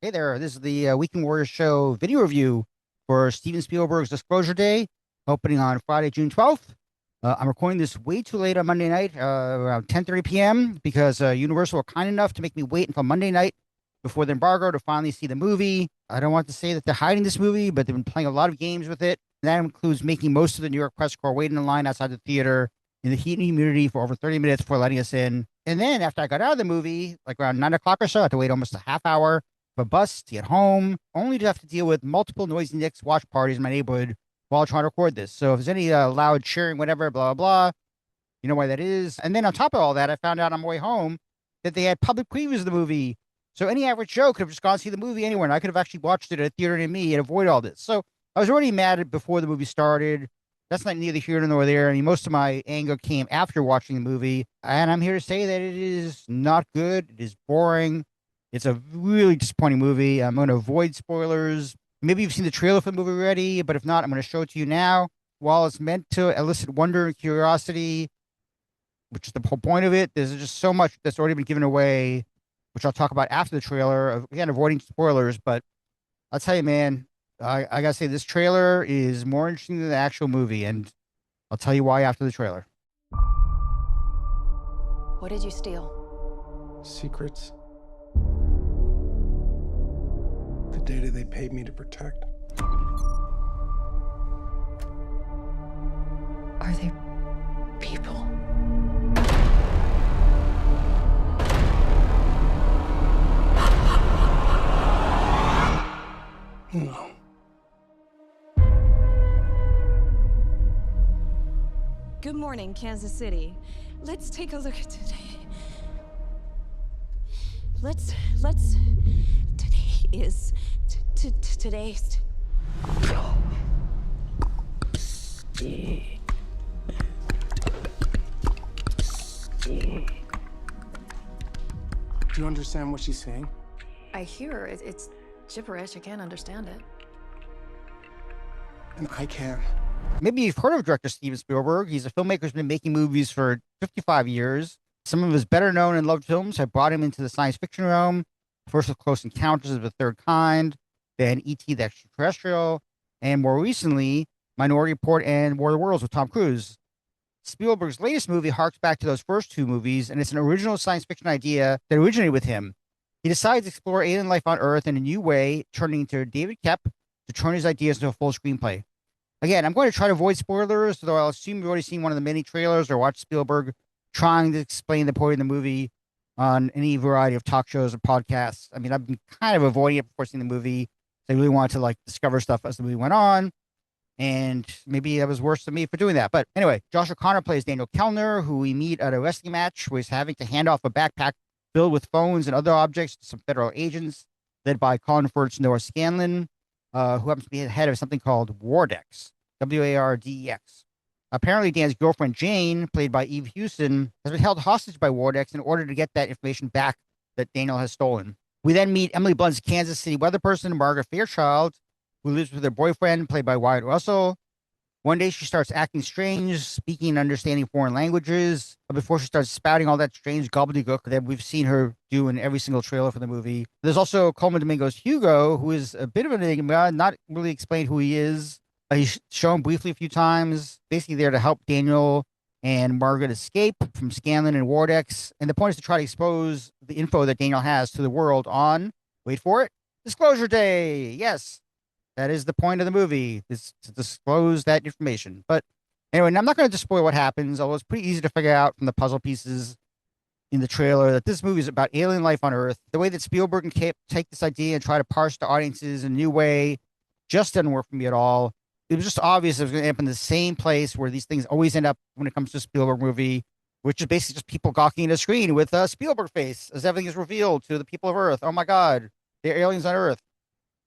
Hey there, this is the Weekend Warriors Show video review for Steven Spielberg's Disclosure Day, opening on Friday, June 12th. I'm recording this way too late on Monday night, around 10:30 p.m., because Universal were kind enough to make me wait until Monday night before the embargo to finally see the movie. I don't want to say that they're hiding this movie, but they've been playing a lot of games with it. And that includes making most of the New York press corps wait in line outside the theater in the heat and humidity for over 30 minutes before letting us in. And then after I got out of the movie, like around 9 o'clock or so, I had to wait almost a half hour a bus to get home, only to have to deal with multiple noisy Knicks watch parties in my neighborhood while trying to record this. So if there's any loud cheering, whatever, blah, blah, blah, you know why that is. And then on top of all that, I found out on my way home that they had public previews of the movie. So any average Joe could have just gone to see the movie anywhere, and I could have actually watched it at a theater near me and avoid all this. So I was already mad before the movie started. That's not neither here nor there. I mean, most of my anger came after watching the movie. And I'm here to say that it is not good. It is boring. It's a really disappointing movie. I'm going to avoid spoilers. Maybe you've seen the trailer for the movie already, but if not, I'm going to show it to you now. While it's meant to elicit wonder and curiosity, which is the whole point of it, there's just so much that's already been given away, which I'll talk about after the trailer. Again, avoiding spoilers, but I'll tell you, man, I got to say, this trailer is more interesting than the actual movie, and I'll tell you why after the trailer. What did you steal? Secrets. The data they paid me to protect. Are they people? No. Good morning, Kansas City. Let's take a look at today. Let's today is today's. Do you understand what she's saying? I hear it's gibberish. I can't understand it. And I can. Maybe you've heard of director Steven Spielberg. He's a filmmaker who's been making movies for 55 years. Some of his better known and loved films have brought him into the science fiction realm. First with Close Encounters of the Third Kind, then E.T. the Extraterrestrial, and more recently, Minority Report and War of the Worlds with Tom Cruise. Spielberg's latest movie harks back to those first two movies, and it's an original science fiction idea that originated with him. He decides to explore alien life on Earth in a new way, turning to David Koepp to turn his ideas into a full screenplay. Again, I'm going to try to avoid spoilers, though I'll assume you've already seen one of the many trailers or watched Spielberg trying to explain the point of the movie on any variety of talk shows or podcasts. I mean, I've been kind of avoiding it before seeing the movie. I really wanted to discover stuff as the movie went on. And maybe that was worse than me for doing that. But anyway, Josh O'Connor plays Daniel Kellner, who we meet at a wrestling match where he's having to hand off a backpack filled with phones and other objects to some federal agents, led by Colin Firth's Noah Scanlon, who happens to be the head of something called Wardex, Wardex. Apparently, Dan's girlfriend, Jane, played by Eve Hewson, has been held hostage by Wardex in order to get that information back that Daniel has stolen. We then meet Emily Blunt's Kansas City weather person, Margaret Fairchild, who lives with her boyfriend, played by Wyatt Russell. One day, she starts acting strange, speaking and understanding foreign languages, before she starts spouting all that strange gobbledygook that we've seen her do in every single trailer for the movie. There's also Coleman Domingo's Hugo, who is a bit of an enigma, not really explained who he is. He's shown briefly a few times, basically there to help Daniel and Margaret escape from Scanlon and Wardex. And the point is to try to expose the info that Daniel has to the world on, wait for it, Disclosure Day. Yes, that is the point of the movie, is to disclose that information. But anyway, I'm not going to spoil what happens, although it's pretty easy to figure out from the puzzle pieces in the trailer that this movie is about alien life on Earth. The way that Spielberg can take this idea and try to parse to audiences in a new way just didn't work for me at all. It was just obvious it was going to end up in the same place where these things always end up when it comes to a Spielberg movie, which is basically just people gawking at a screen with a Spielberg face as everything is revealed to the people of Earth. Oh my God, they're aliens on Earth.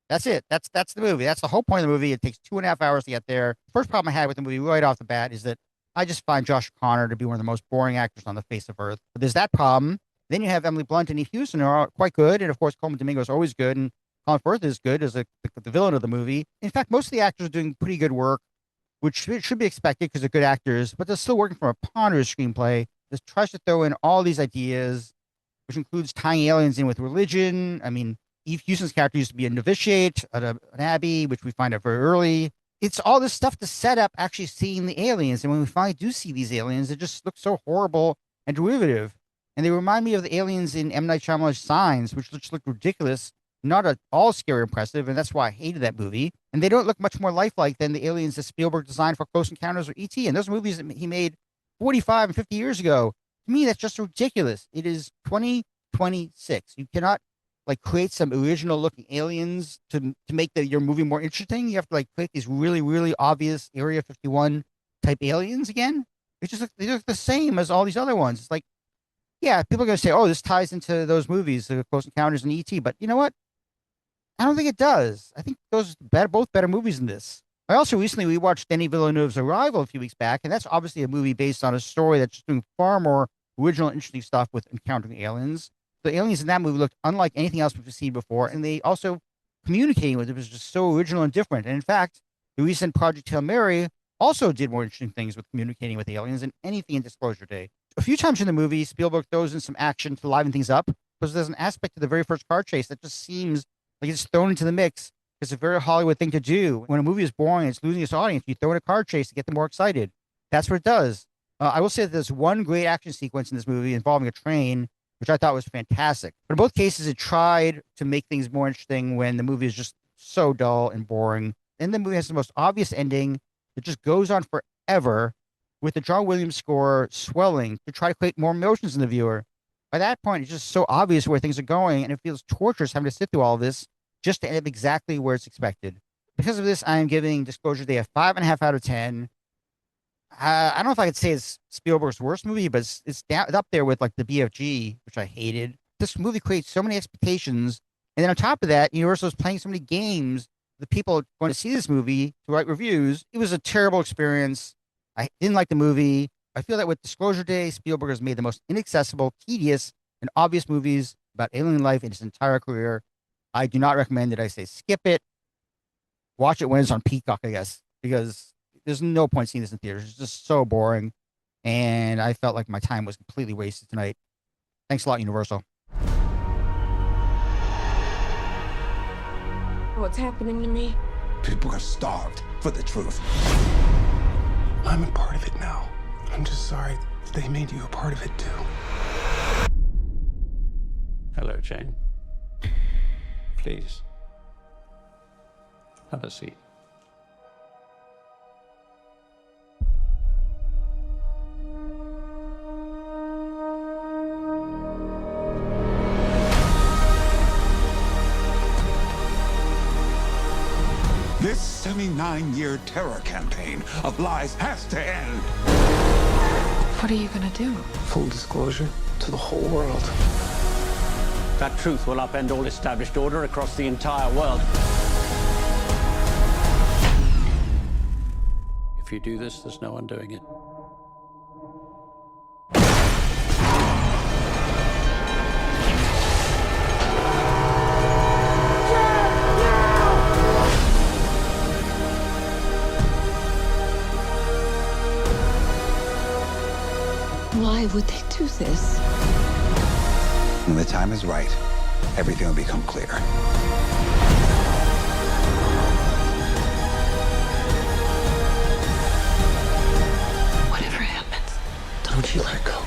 That's it. That's the movie. That's the whole point of the movie. It takes 2.5 hours to get there. First problem I had with the movie right off the bat is that I just find Josh Connor to be one of the most boring actors on the face of Earth. But there's that problem. Then you have Emily Blunt and Eve Hewson, who are quite good. And of course, Coleman Domingo is always good. And Colin Firth is good as the villain of the movie. In fact, most of the actors are doing pretty good work, which should be expected because they're good actors, but they're still working from a ponderous screenplay that tries to throw in all these ideas, which includes tying aliens in with religion. I mean, Eve Houston's character used to be a novitiate at an abbey, which we find out very early. It's all this stuff to set up actually seeing the aliens. And when we finally do see these aliens, it just looks so horrible and derivative. And they remind me of the aliens in M. Night Shyamalan's Signs, which just look ridiculous, not at all scary or impressive. And that's why I hated that movie. And they don't look much more lifelike than the aliens that Spielberg designed for Close Encounters or E.T. And those movies that he made 45 and 50 years ago. To me, that's just ridiculous. It is 2026. You cannot like create some original looking aliens to make your movie more interesting. You have to like create these really, really obvious Area 51 type aliens again. It's just they look the same as all these other ones. It's like, yeah, people are gonna say, oh, this ties into those movies, the Close Encounters and E.T. But you know what? I don't think it does. I think those are both better movies than this. I also recently rewatched Denis Villeneuve's Arrival a few weeks back, and that's obviously a movie based on a story that's just doing far more original, interesting stuff with encountering aliens. The aliens in that movie looked unlike anything else we've seen before, and they also communicating with it was just so original and different. And in fact, the recent Project Hail Mary also did more interesting things with communicating with aliens than anything in Disclosure Day. A few times in the movie, Spielberg throws in some action to liven things up, because there's an aspect to the very first car chase that just seems like it's thrown into the mix. It's a very Hollywood thing to do. When a movie is boring, it's losing its audience. You throw in a car chase to get them more excited. That's what it does. I will say that there's one great action sequence in this movie involving a train, which I thought was fantastic. But in both cases, it tried to make things more interesting when the movie is just so dull and boring. And the movie has the most obvious ending that just goes on forever, with the John Williams score swelling to try to create more emotions in the viewer. By that point, it's just so obvious where things are going, and it feels torturous having to sit through all of this just to end up exactly where it's expected. Because of this, I am giving Disclosure Day a 5.5 out of 10. I don't know if I could say it's Spielberg's worst movie, but it's up there with like the BFG, which I hated. This movie creates so many expectations, and then on top of that, Universal is playing so many games. The people going to see this movie to write reviews. It was a terrible experience. I didn't like the movie. I feel that with Disclosure Day, Spielberg has made the most inaccessible, tedious, and obvious movies about alien life in his entire career. I do not recommend it. I say skip it. Watch it when it's on Peacock, I guess, because there's no point seeing this in theaters. It's just so boring. And I felt like my time was completely wasted tonight. Thanks a lot, Universal. What's happening to me? People are starved for the truth. I'm a part of it now. I'm just sorry they made you a part of it too. Hello, Jane. Please, have a seat. This 79-year terror campaign of lies has to end. What are you gonna do? Full disclosure to the whole world. That truth will upend all established order across the entire world. If you do this, there's no undoing it. Why would they do this? When the time is right, everything will become clear. Whatever happens, don't you let go.